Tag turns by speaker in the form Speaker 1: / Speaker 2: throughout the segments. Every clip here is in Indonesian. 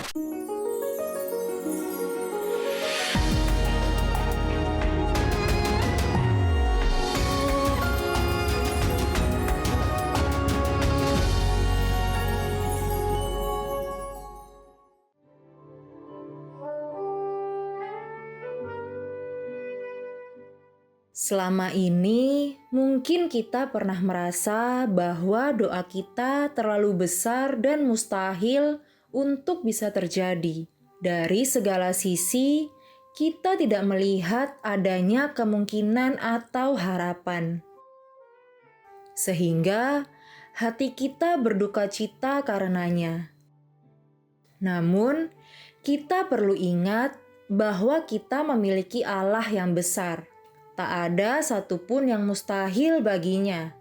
Speaker 1: Selama ini, mungkin kita pernah merasa bahwa doa kita terlalu besar dan mustahil untuk bisa terjadi. Dari segala sisi, kita tidak melihat adanya kemungkinan atau harapan. Sehingga hati kita berduka cita karenanya. Namun, kita perlu ingat bahwa kita memiliki Allah yang besar. Tak ada satupun yang mustahil baginya.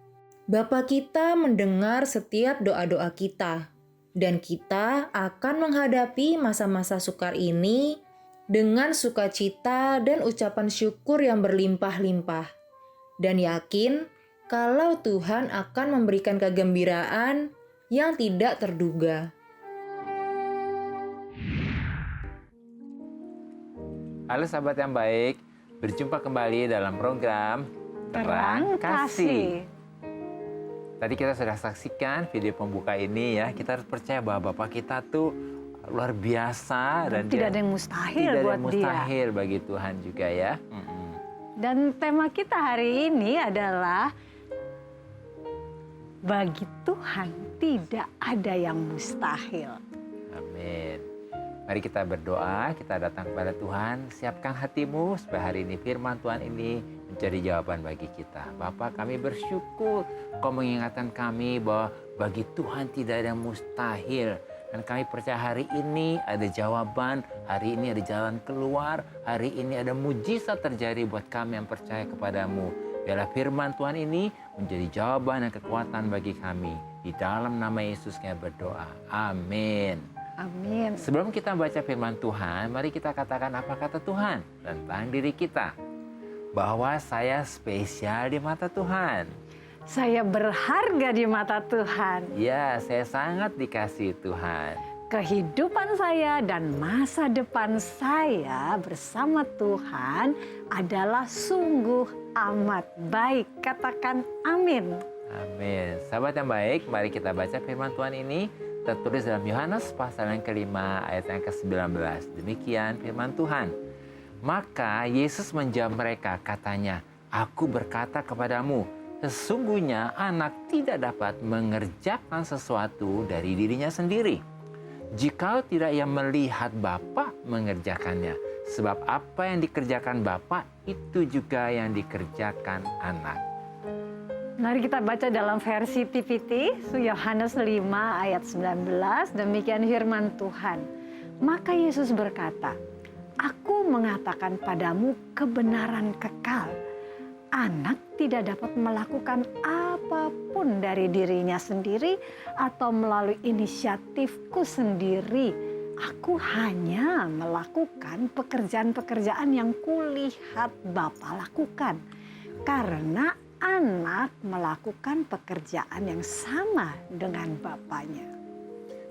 Speaker 1: Bapa kita mendengar setiap doa-doa kita, dan kita akan menghadapi masa-masa sukar ini dengan sukacita dan ucapan syukur yang berlimpah-limpah. Dan yakin kalau Tuhan akan memberikan kegembiraan yang tidak terduga.
Speaker 2: Halo sahabat yang baik, berjumpa kembali dalam program Terang Kasih. Tadi kita sudah saksikan video pembuka ini ya. Kita harus percaya bahwa Bapak kita tuh luar biasa dan
Speaker 3: tidak ada yang mustahil
Speaker 2: tidak
Speaker 3: buat
Speaker 2: ada yang mustahil bagi Tuhan juga ya.
Speaker 3: Dan tema kita hari ini adalah bagi Tuhan tidak ada yang mustahil.
Speaker 2: Amin. Mari kita berdoa, kita datang kepada Tuhan, siapkan hatimu supaya hari ini firman Tuhan ini menjadi jawaban bagi kita. Bapa, kami bersyukur Kau mengingatkan kami bahwa bagi Tuhan tidak ada yang mustahil. Dan kami percaya hari ini ada jawaban, hari ini ada jalan keluar, hari ini ada mujizat terjadi buat kami yang percaya kepadamu. Biarlah firman Tuhan ini menjadi jawaban dan kekuatan bagi kami. Di dalam nama Yesus kami berdoa. Amin.
Speaker 3: Amin.
Speaker 2: Sebelum kita baca firman Tuhan, mari kita katakan apa kata Tuhan tentang diri kita. Bahwa saya spesial di mata Tuhan.
Speaker 3: Saya berharga di mata Tuhan.
Speaker 2: Ya, saya sangat dikasihi Tuhan.
Speaker 3: Kehidupan saya dan masa depan saya bersama Tuhan adalah sungguh amat baik. Katakan amin.
Speaker 2: Amin. Sahabat yang baik, mari kita baca firman Tuhan ini. Tertulis dalam Yohanes pasal yang kelima ayat yang ke-19. Demikian firman Tuhan. Maka Yesus menjawab mereka, katanya, Aku berkata kepadamu, sesungguhnya anak tidak dapat mengerjakan sesuatu dari dirinya sendiri. Jika tidak ia melihat Bapa mengerjakannya. Sebab apa yang dikerjakan Bapa itu juga yang dikerjakan anak.
Speaker 3: Mari kita baca dalam versi TPT, Yohanes 5 ayat 19, demikian firman Tuhan. Maka Yesus berkata, Aku mengatakan padamu kebenaran kekal. Anak tidak dapat melakukan apapun dari dirinya sendiri atau melalui inisiatifku sendiri. Aku hanya melakukan pekerjaan-pekerjaan yang kulihat Bapa lakukan. Karena anak melakukan pekerjaan yang sama dengan bapaknya.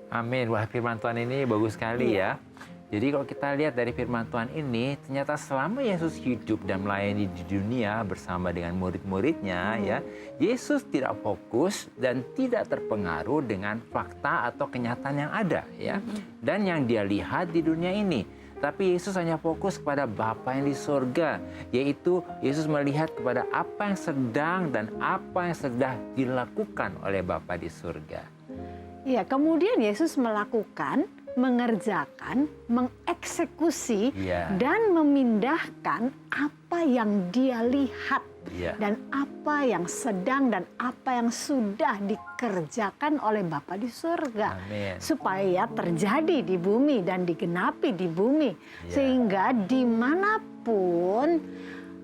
Speaker 2: Amin. Wah, firman Tuhan ini bagus sekali ya. Jadi kalau kita lihat dari firman Tuhan ini, ternyata selama Yesus hidup dan melayani di dunia bersama dengan murid-muridnya, ya, Yesus tidak fokus dan tidak terpengaruh dengan fakta atau kenyataan yang ada, ya, dan yang dia lihat di dunia ini. Tapi Yesus hanya fokus kepada Bapa yang di surga, yaitu Yesus melihat kepada apa yang sedang dan apa yang sedang dilakukan oleh Bapa di surga.
Speaker 3: Ya, kemudian Yesus melakukan, mengerjakan, mengeksekusi, dan memindahkan apa yang dia lihat. Dan apa yang sedang dan apa yang sudah dikerjakan oleh Bapa di surga.
Speaker 2: Amin.
Speaker 3: Supaya terjadi di bumi dan digenapi di bumi. Sehingga dimanapun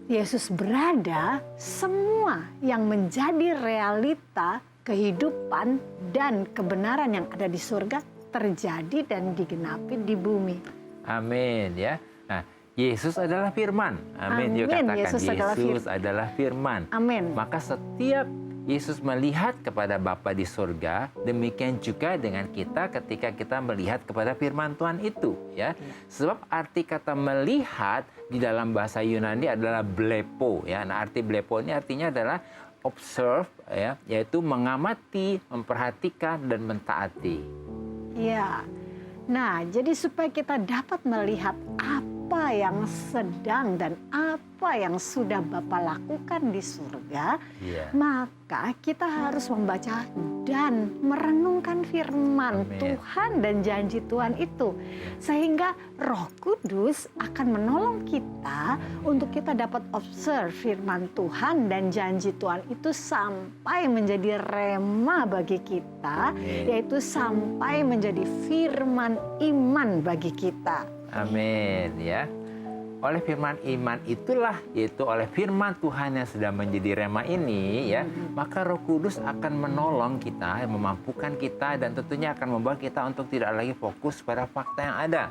Speaker 3: Yesus berada, semua yang menjadi realita kehidupan dan kebenaran yang ada di surga terjadi dan digenapi di bumi.
Speaker 2: Amin ya. Nah, Yesus adalah firman. Amin. Yuk katakan, Yesus adalah firman.
Speaker 3: Amin.
Speaker 2: Maka setiap Yesus melihat kepada Bapa di surga, demikian juga dengan kita ketika kita melihat kepada firman Tuhan itu, ya. Sebab arti kata melihat di dalam bahasa Yunani adalah blepo, ya. Nah, arti blepo ini artinya adalah observe, ya, yaitu mengamati, memperhatikan dan mentaati.
Speaker 3: Ya. Nah, jadi supaya kita dapat melihat apa yang sedang dan apa yang sudah Bapa lakukan di surga, maka kita harus membaca dan merenungkan firman Tuhan dan janji Tuhan itu. Sehingga Roh Kudus akan menolong kita untuk kita dapat observe firman Tuhan dan janji Tuhan itu sampai menjadi rema bagi kita, yaitu sampai menjadi firman iman bagi kita.
Speaker 2: Amin, ya. Oleh firman iman itulah, yaitu oleh firman Tuhan yang sudah menjadi rema ini, ya, maka Roh Kudus akan menolong kita, memampukan kita, dan tentunya akan membawa kita untuk tidak lagi fokus pada fakta yang ada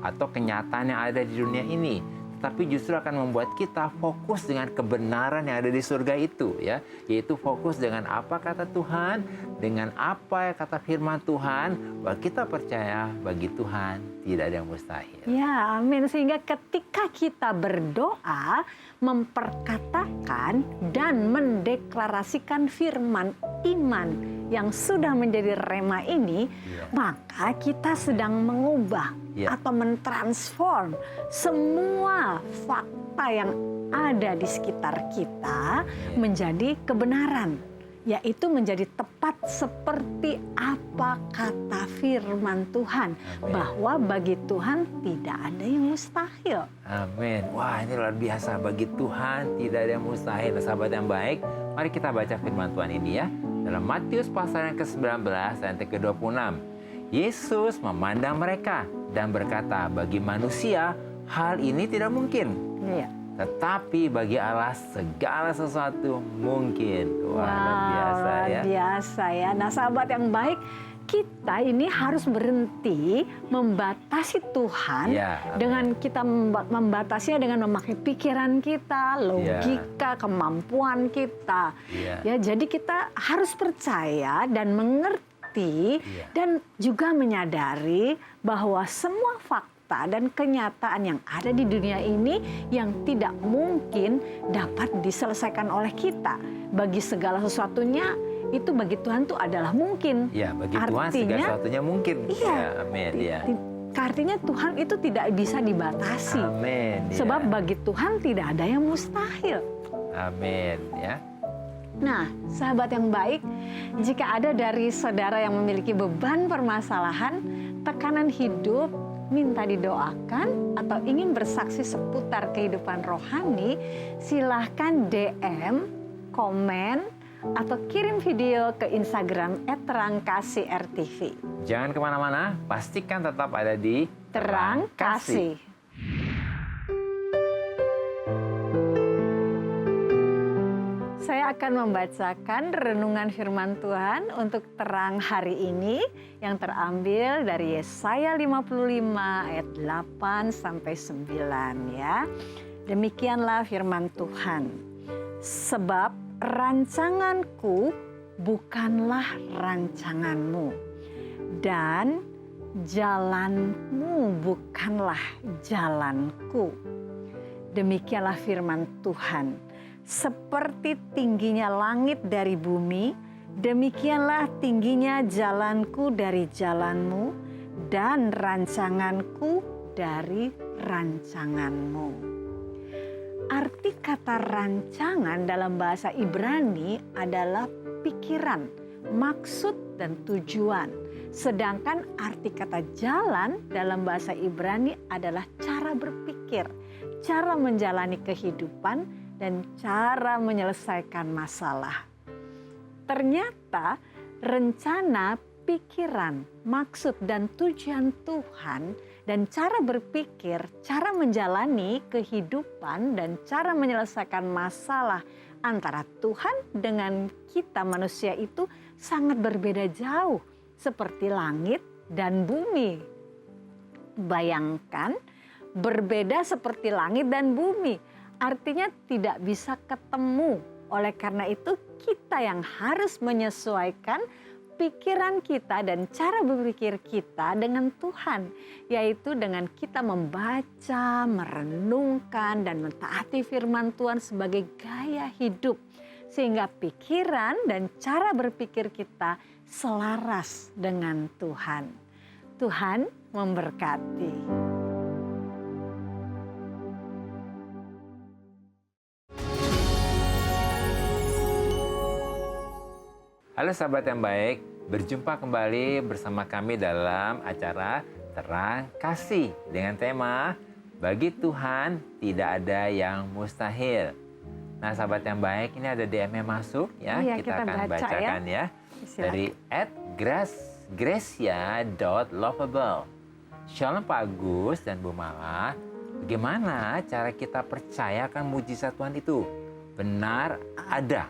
Speaker 2: atau kenyataan yang ada di dunia ini, tapi justru akan membuat kita fokus dengan kebenaran yang ada di surga itu, ya, yaitu fokus dengan apa kata Tuhan, dengan apa kata firman Tuhan, bahwa kita percaya bagi Tuhan tidak ada yang mustahil.
Speaker 3: Ya, amin. Sehingga ketika kita berdoa, memperkatakan dan mendeklarasikan firman iman yang sudah menjadi rema ini, maka kita sedang mengubah atau mentransform semua fakta yang ada di sekitar kita menjadi kebenaran, yaitu menjadi tepat seperti apa kata firman Tuhan, bahwa bagi Tuhan tidak ada yang mustahil.
Speaker 2: Amin. Wah, ini luar biasa. Bagi Tuhan tidak ada yang mustahil. Sahabat yang baik, mari kita baca firman Tuhan ini, ya. Dalam Matius pasal yang ke-19 ayat ke-26. Yesus memandang mereka dan berkata, bagi manusia hal ini tidak mungkin. Tetapi bagi Allah segala sesuatu mungkin. Wah, luar biasa, ya.
Speaker 3: Luar biasa, ya. Nah, sahabat yang baik, kita ini harus berhenti membatasi Tuhan dengan kita membatasinya dengan memakai pikiran kita, logika, kemampuan kita. Ya, jadi kita harus percaya dan mengerti dan juga menyadari bahwa semua fakta dan kenyataan yang ada di dunia ini yang tidak mungkin dapat diselesaikan oleh kita. Bagi segala sesuatunya itu bagi Tuhan itu adalah mungkin.
Speaker 2: Ya, bagi Tuhan segala sesuatunya mungkin.
Speaker 3: Iya.
Speaker 2: Ya, amin. Ya.
Speaker 3: Artinya Tuhan itu tidak bisa dibatasi.
Speaker 2: Amin.
Speaker 3: Sebab bagi Tuhan tidak ada yang mustahil.
Speaker 2: Amin. Ya.
Speaker 3: Nah, sahabat yang baik, jika ada dari saudara yang memiliki beban permasalahan, tekanan hidup, minta didoakan, atau ingin bersaksi seputar kehidupan rohani, silahkan DM, komen, atau kirim video ke Instagram @terangkasih_rtv.
Speaker 2: Jangan kemana-mana, pastikan tetap ada di
Speaker 3: Terang Kasih. Saya akan membacakan renungan firman Tuhan untuk terang hari ini yang terambil dari Yesaya 55 ayat 8 sampai 9, ya. Demikianlah firman Tuhan. Sebab rancanganku bukanlah rancanganmu, dan jalanmu bukanlah jalanku. Demikianlah firman Tuhan. Seperti tingginya langit dari bumi, demikianlah tingginya jalanku dari jalanmu, dan rancanganku dari rancanganmu. Arti kata rancangan dalam bahasa Ibrani adalah pikiran, maksud, dan tujuan. Sedangkan arti kata jalan dalam bahasa Ibrani adalah cara berpikir, cara menjalani kehidupan, dan cara menyelesaikan masalah. Ternyata rencana, pikiran, maksud, dan tujuan Tuhan dan cara berpikir, cara menjalani kehidupan, dan cara menyelesaikan masalah antara Tuhan dengan kita manusia itu sangat berbeda jauh, seperti langit dan bumi. Bayangkan, berbeda seperti langit dan bumi, artinya tidak bisa ketemu. Oleh karena itu kita yang harus menyesuaikan pikiran kita dan cara berpikir kita dengan Tuhan, yaitu dengan kita membaca, merenungkan, dan mentaati firman Tuhan sebagai gaya hidup, sehingga pikiran dan cara berpikir kita selaras dengan Tuhan. Tuhan memberkati.
Speaker 2: Halo sahabat yang baik, berjumpa kembali bersama kami dalam acara Terang Kasih dengan tema Bagi Tuhan Tidak Ada Yang Mustahil. Nah sahabat yang baik, ini ada DM yang masuk ya,
Speaker 3: Iya,
Speaker 2: kita akan bacakan ya. Dari @gracia.lovable. Shalom Pak Agus dan Bu Mala, bagaimana cara kita percayakan mujizat Tuhan itu? Benar ada.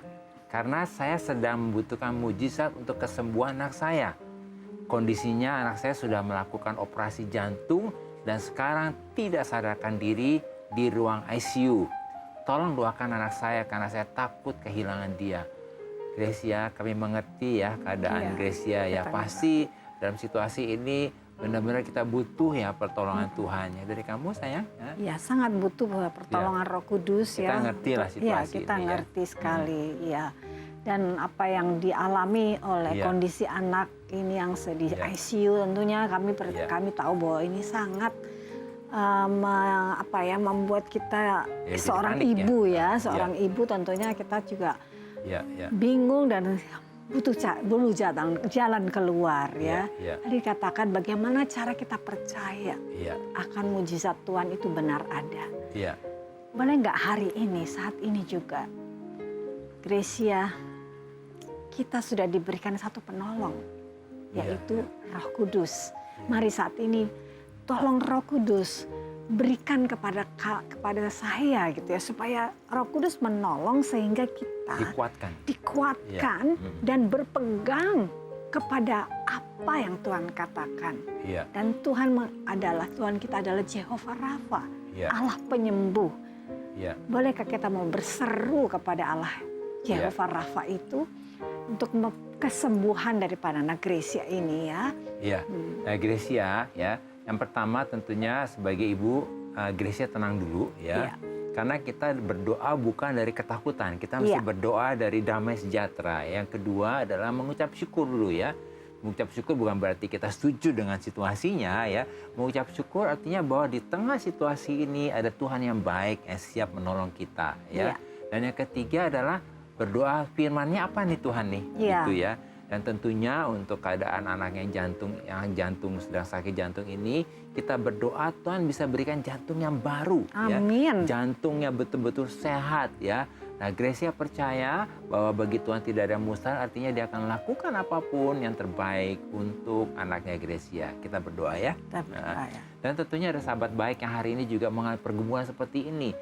Speaker 2: Karena saya sedang membutuhkan mujizat untuk kesembuhan anak saya. Kondisinya anak saya sudah melakukan operasi jantung dan sekarang tidak sadarkan diri di ruang ICU. Tolong doakan anak saya karena saya takut kehilangan dia. Gracia, kami mengerti ya keadaan Gracia ya. Pasti dalam situasi ini benar-benar kita butuh ya pertolongan Tuhan ya. Dari kamu sayang.
Speaker 3: Ya, sangat butuh pertolongan Roh Kudus ya.
Speaker 2: Kita ngerti lah situasi
Speaker 3: ya, kita
Speaker 2: ini
Speaker 3: ngerti sekali ya. Dan apa yang dialami oleh kondisi anak ini yang sedih ICU, tentunya kami tahu bahwa ini sangat membuat kita seorang ibu seorang ibu tentunya kita juga bingung dan butuh jalan keluar ya. Jadi dikatakan bagaimana cara kita percaya akan mujizat Tuhan itu benar ada. Boleh nggak hari ini, saat ini juga, Gracia, kita sudah diberikan satu penolong, yaitu Roh Kudus. Mari saat ini, tolong Roh Kudus berikan kepada saya gitu ya, supaya Roh Kudus menolong sehingga kita dikuatkan dan berpegang kepada apa yang Tuhan katakan. Dan Tuhan kita adalah Jehovah Rafa, Allah penyembuh. Bolehkah kita mau berseru kepada Allah Jehovah Rafa itu untuk kesembuhan daripada anak Gracia ini ya?
Speaker 2: Nah Gracia ya. Yang pertama tentunya sebagai ibu, Gracia tenang dulu ya. Karena kita berdoa bukan dari ketakutan, kita mesti berdoa dari damai sejahtera. Yang kedua adalah mengucap syukur dulu ya. Mengucap syukur bukan berarti kita setuju dengan situasinya ya. Mengucap syukur artinya bahwa di tengah situasi ini ada Tuhan yang baik yang siap menolong kita ya. Dan yang ketiga adalah berdoa firman-Nya apa nih Tuhan nih gitu ya. Dan tentunya untuk keadaan anak yang jantung sedang sakit jantung ini, kita berdoa Tuhan bisa berikan jantung yang baru.
Speaker 3: Amin.
Speaker 2: Ya. Jantungnya betul-betul sehat ya. Nah Gracia percaya bahwa bagi Tuhan tidak ada mustahil, artinya dia akan lakukan apapun yang terbaik untuk anaknya Gracia. Kita berdoa ya. Dan tentunya ada sahabat baik yang hari ini juga mengalami pergumulan seperti ini.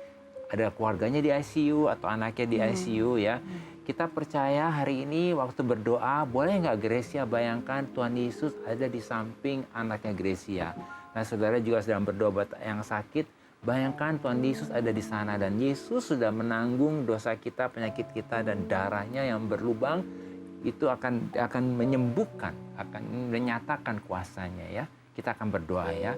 Speaker 2: Ada keluarganya di ICU atau anaknya di ICU ya. Kita percaya hari ini waktu berdoa, boleh nggak Gracia bayangkan Tuhan Yesus ada di samping anaknya Gracia. Nah saudara juga sedang berdoa buat yang sakit, bayangkan Tuhan Yesus ada di sana dan Yesus sudah menanggung dosa kita, penyakit kita, dan darahnya yang berlubang itu akan menyembuhkan, akan menyatakan kuasanya ya. Kita akan berdoa ya.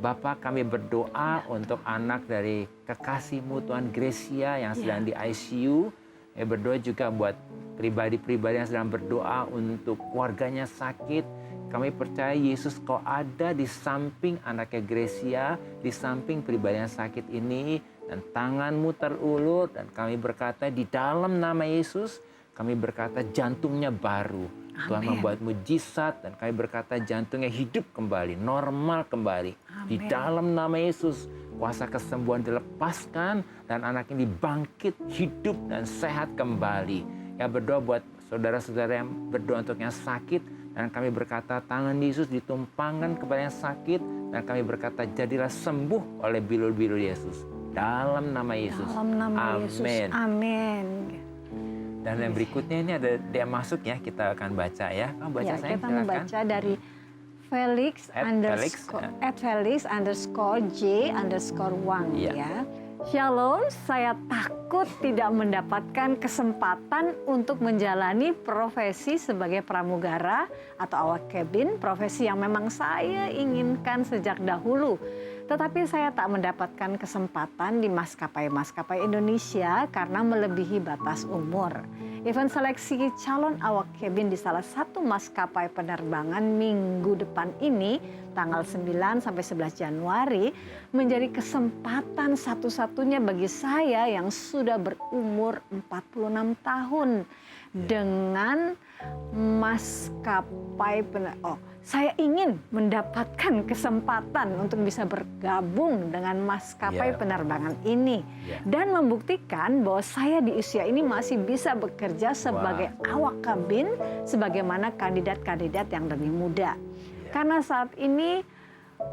Speaker 2: Bapa, kami berdoa untuk anak dari kekasih-Mu Tuhan Gracia yang sedang di ICU. Berdoa juga buat pribadi-pribadi yang sedang berdoa untuk keluarganya sakit. Kami percaya Yesus Kau ada di samping anaknya Gracia, di samping pribadi yang sakit ini. Dan tangan-Mu terulur dan kami berkata di dalam nama Yesus, kami berkata jantungnya baru. Amen. Tuhan membuat mujizat dan kami berkata jantungnya hidup kembali, normal kembali. Amen. Di dalam nama Yesus, kuasa kesembuhan dilepaskan dan anak ini bangkit, hidup dan sehat kembali. Ya berdoa buat saudara-saudara yang berdoa untuk yang sakit dan kami berkata tangan Yesus ditumpangkan kepada yang sakit dan kami berkata jadilah sembuh oleh bilur-bilur Yesus. Dalam nama Yesus.
Speaker 3: Dalam nama
Speaker 2: Amen.
Speaker 3: Yesus. Amin.
Speaker 2: Dan yang berikutnya ini ada dia masuk ya, kita akan baca ya. Kamu baca saya,
Speaker 3: kita membaca dari Felix @Felix_J_1 ya. Shalom, saya takut tidak mendapatkan kesempatan untuk menjalani profesi sebagai pramugara atau awak kabin, profesi yang memang saya inginkan sejak dahulu. Tetapi saya tak mendapatkan kesempatan di maskapai-maskapai Indonesia karena melebihi batas umur. Event seleksi calon awak kabin di salah satu maskapai penerbangan minggu depan ini, tanggal 9 sampai 11 Januari, menjadi kesempatan satu-satunya bagi saya yang sudah berumur 46 tahun dengan maskapai saya ingin mendapatkan kesempatan untuk bisa bergabung dengan maskapai penerbangan ini dan membuktikan bahwa saya di usia ini masih bisa bekerja sebagai awak kabin sebagaimana kandidat-kandidat yang lebih muda. Karena saat ini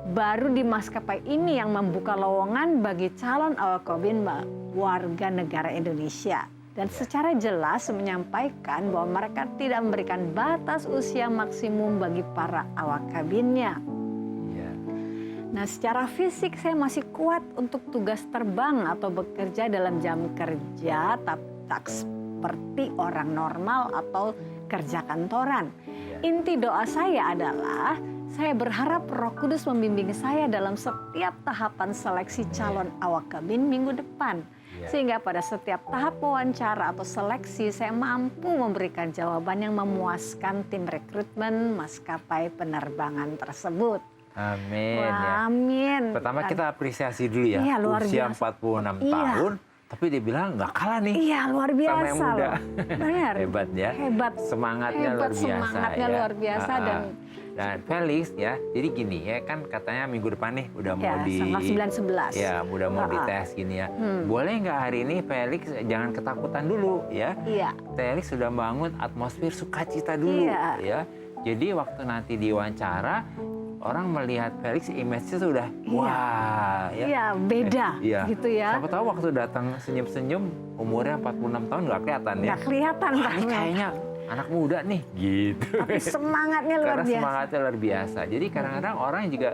Speaker 3: baru di maskapai ini yang membuka lowongan bagi calon awak kabin warga negara Indonesia. Dan secara jelas menyampaikan bahwa mereka tidak memberikan batas usia maksimum bagi para awak kabinnya. Nah, secara fisik saya masih kuat untuk tugas terbang atau bekerja dalam jam kerja, tak seperti orang normal atau kerja kantoran. Inti doa saya adalah saya berharap Roh Kudus membimbing saya dalam setiap tahapan seleksi calon awak kabin minggu depan. Sehingga pada setiap tahap wawancara atau seleksi saya mampu memberikan jawaban yang memuaskan tim rekrutmen maskapai penerbangan tersebut.
Speaker 2: Amin.
Speaker 3: Wah, amin.
Speaker 2: Pertama kita apresiasi dulu ya,
Speaker 3: iya, luar
Speaker 2: usia
Speaker 3: biasa.
Speaker 2: 46 tahun. Tapi dia bilang nggak kalah nih.
Speaker 3: Iya, luar biasa
Speaker 2: sama yang muda.
Speaker 3: Benar.
Speaker 2: Hebat ya.
Speaker 3: Hebat.
Speaker 2: Semangatnya
Speaker 3: Hebat,
Speaker 2: luar biasa.
Speaker 3: semangatnya luar biasa
Speaker 2: dan Felix ya, jadi gini ya kan katanya minggu depan nih udah mau
Speaker 3: tanggal 9-11.
Speaker 2: Ya, udah mau dites gini ya. Boleh nggak hari ini Felix jangan ketakutan dulu ya?
Speaker 3: Iya.
Speaker 2: Felix sudah bangun atmosfer sukacita dulu ya. Jadi waktu nanti diwawancara orang melihat Felix image-nya sudah wah ya.
Speaker 3: Iya, beda gitu ya.
Speaker 2: Siapa tahu waktu datang senyum-senyum umurnya 46 tahun nggak kelihatan ya.
Speaker 3: Nggak kelihatan Pak.
Speaker 2: Ini kayaknya anak muda nih gitu.
Speaker 3: Tapi semangatnya luar
Speaker 2: Karena
Speaker 3: biasa.
Speaker 2: semangatnya luar biasa. Jadi kadang-kadang orang juga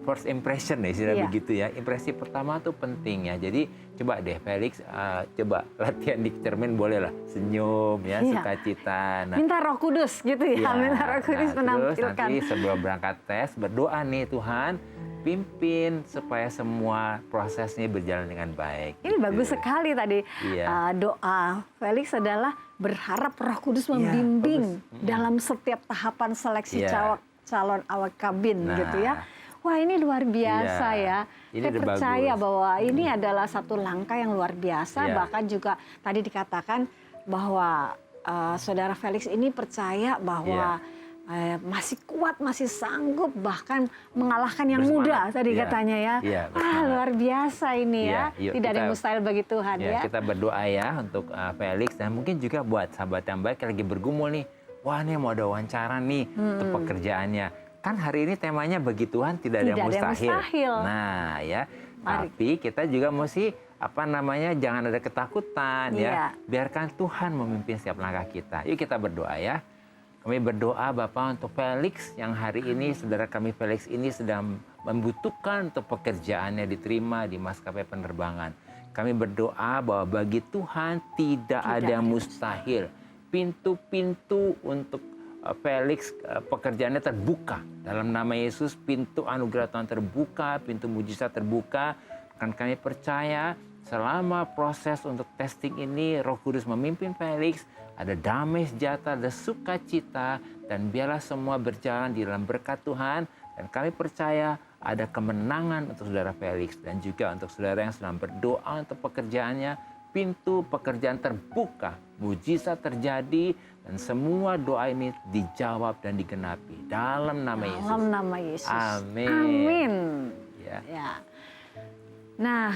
Speaker 2: first impression nih sudah begitu ya. Impresi pertama tuh penting ya. Jadi coba deh Felix coba latihan di cermin boleh lah senyum ya, sukacita. Nah,
Speaker 3: minta Roh Kudus gitu ya. Minta Roh Kudus menampilkan.
Speaker 2: Terus nanti sebelum berangkat tes berdoa nih Tuhan pimpin supaya semua prosesnya berjalan dengan baik.
Speaker 3: Ini bagus sekali tadi doa Felix adalah berharap Roh Kudus membimbing dalam setiap tahapan seleksi calon awak kabin gitu ya. Wah, ini luar biasa ya. Saya percaya bahwa ini adalah satu langkah yang luar biasa. Bahkan juga tadi dikatakan bahwa saudara Felix ini percaya bahwa masih kuat, masih sanggup bahkan mengalahkan yang muda tadi katanya ya. Luar biasa ini ya. Tidak ada yang mustahil bagi Tuhan ya.
Speaker 2: Kita berdoa ya untuk Felix dan mungkin juga buat sahabat yang baik yang lagi bergumul nih. Wah, nih mau ada wawancara nih untuk pekerjaannya. Kan hari ini temanya bagi Tuhan tidak ada yang mustahil. Nah ya, tapi kita juga mesti jangan ada ketakutan ya. Biarkan Tuhan memimpin setiap langkah kita. Yuk kita berdoa ya. Kami berdoa Bapak untuk Felix yang hari ini saudara kami Felix ini sedang membutuhkan untuk pekerjaannya diterima di maskapai penerbangan. Kami berdoa bahwa bagi Tuhan tidak ada yang mustahil. Pintu-pintu untuk Felix pekerjaannya terbuka. Dalam nama Yesus pintu anugerah Tuhan terbuka, pintu mujizat terbuka. Kan kami percaya selama proses untuk testing ini Roh Kudus memimpin Felix, ada damai sejahtera, ada sukacita, dan biarlah semua berjalan di dalam berkat Tuhan. Dan kami percaya ada kemenangan untuk saudara Felix dan juga untuk saudara yang sedang berdoa untuk pekerjaannya. Pintu pekerjaan terbuka, mujizat terjadi, dan semua doa ini dijawab dan digenapi dalam nama Yesus.
Speaker 3: Dalam nama Yesus.
Speaker 2: Amin.
Speaker 3: Amin.
Speaker 2: Ya.
Speaker 3: Nah,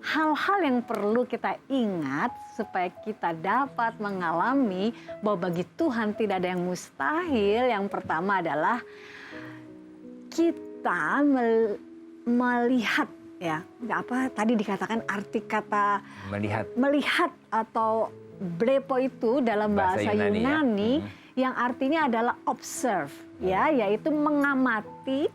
Speaker 3: hal-hal yang perlu kita ingat supaya kita dapat mengalami bahwa bagi Tuhan tidak ada yang mustahil. Yang pertama adalah kita melihat tadi dikatakan arti kata melihat atau blepo itu dalam bahasa Yunani yang artinya adalah observe yaitu mengamati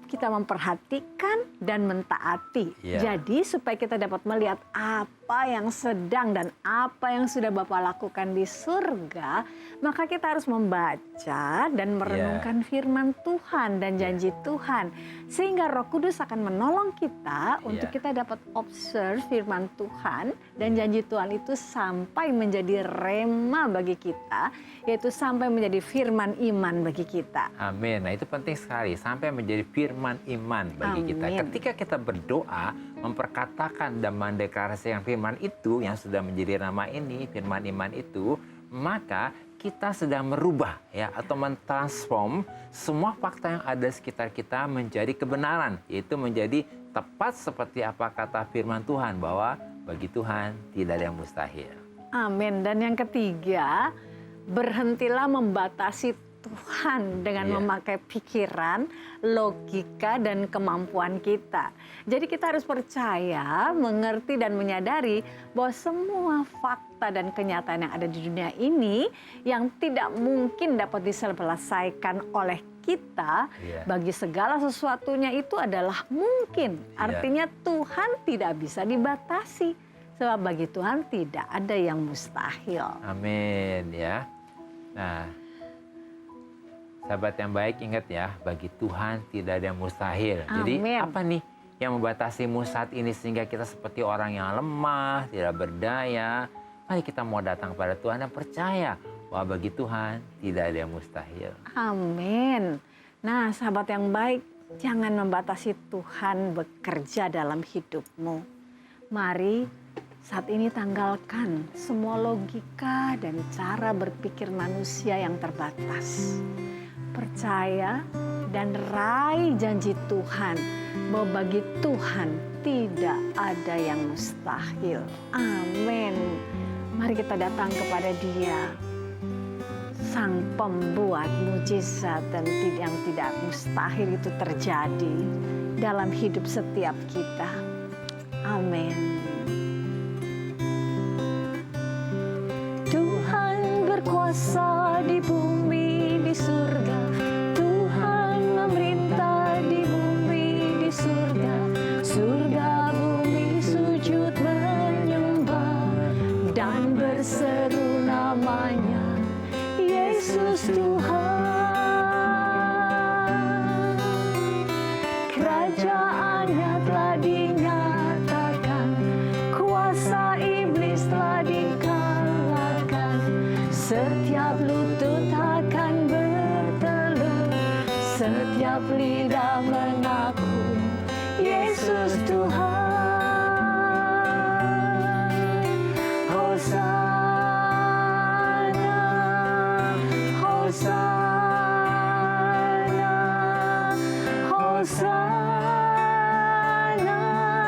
Speaker 3: kita memperhatikan dan mentaati.
Speaker 2: Iya.
Speaker 3: Jadi supaya kita dapat melihat apa yang sedang dan apa yang sudah Bapa lakukan di surga, maka kita harus membaca dan merenungkan firman Tuhan dan janji Tuhan. Sehingga Roh Kudus akan menolong kita untuk kita dapat observe firman Tuhan dan janji Tuhan itu sampai menjadi rema bagi kita, yaitu sampai menjadi firman iman bagi kita.
Speaker 2: Amin. Nah, itu penting sekali sampai menjadi firman iman bagi kita.
Speaker 3: Amin.
Speaker 2: Ketika kita berdoa, memperkatakan dan mendeklarasikan firman itu yang sudah menjadi nama ini, firman iman itu, maka kita sedang merubah ya atau mentransform semua fakta yang ada sekitar kita menjadi kebenaran, yaitu menjadi tepat seperti apa kata firman Tuhan bahwa bagi Tuhan tidak ada yang mustahil.
Speaker 3: Amin. Dan yang ketiga, berhentilah membatasi Tuhan dengan memakai pikiran, logika, dan kemampuan kita. Jadi kita harus percaya, mengerti, dan menyadari bahwa semua fakta dan kenyataan yang ada di dunia ini yang tidak mungkin dapat diselesaikan oleh kita, bagi segala sesuatunya itu adalah mungkin. Artinya Tuhan tidak bisa dibatasi. Sebab bagi Tuhan tidak ada yang mustahil.
Speaker 2: Amin ya. Nah, sahabat yang baik, ingat ya, bagi Tuhan tidak ada yang mustahil.
Speaker 3: Amin.
Speaker 2: Jadi apa nih yang membatasimu saat ini sehingga kita seperti orang yang lemah, tidak berdaya? Mari kita mau datang kepada Tuhan dan percaya bahwa bagi Tuhan tidak ada yang mustahil.
Speaker 3: Amin. Nah, sahabat yang baik, jangan membatasi Tuhan bekerja dalam hidupmu. Mari saat ini tanggalkan semua logika dan cara berpikir manusia yang terbatas. Percaya dan raih janji Tuhan bahwa bagi Tuhan tidak ada yang mustahil. Amin. Mari kita datang kepada Dia, Sang Pembuat mujizat dan yang tidak mustahil itu terjadi dalam hidup setiap kita. Amin. Tuhan berkuasa di bumi, di surga. Tuhan memerintah di bumi, di surga. Surga bumi sujud menyembah dan berseru namanya, Yesus Tuhan. Kerajaannya telah dinyatakan, kuasa iblis telah dikalahkan. Setiap lutut akan bertelur, setiap lidah mengaku, Yesus Tuhan. Hosana, Hosana, Hosana,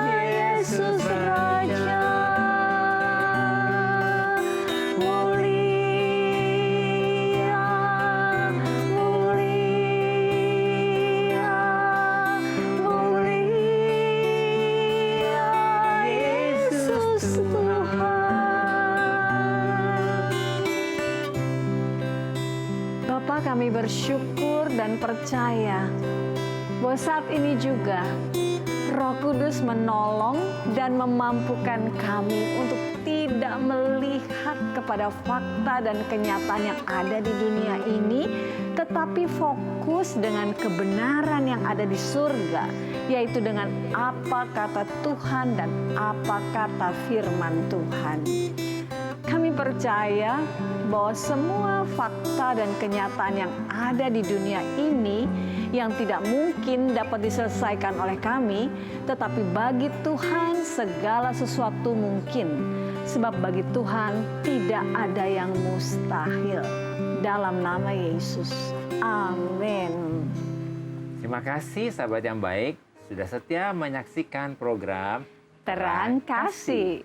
Speaker 3: Yesus Raja. Mulia, mulia, mulia, Yesus Tuhan. Bapa, kami bersyukur dan percaya bahwa saat ini juga Roh Kudus menolong dan memampukan kami untuk tidak melihat kepada fakta dan kenyataan yang ada di dunia ini, tetapi fokus dengan kebenaran yang ada di surga, yaitu dengan apa kata Tuhan dan apa kata firman Tuhan. Kami percaya bahwa semua fakta dan kenyataan yang ada di dunia ini yang tidak mungkin dapat diselesaikan oleh kami, tetapi bagi Tuhan segala sesuatu mungkin. Sebab bagi Tuhan tidak ada yang mustahil. Dalam nama Yesus. Amin.
Speaker 2: Terima kasih sahabat yang baik sudah setia menyaksikan program
Speaker 3: Terang Kasih.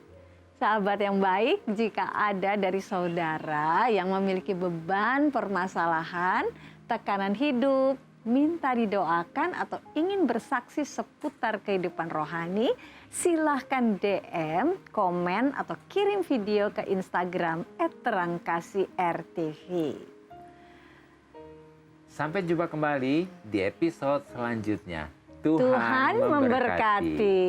Speaker 3: Sahabat yang baik, jika ada dari saudara yang memiliki beban, permasalahan, tekanan hidup, minta didoakan atau ingin bersaksi seputar kehidupan rohani, silahkan DM, komen, atau kirim video ke Instagram @terangkasih_rtv.
Speaker 2: Sampai jumpa kembali di episode selanjutnya.
Speaker 3: Tuhan memberkati.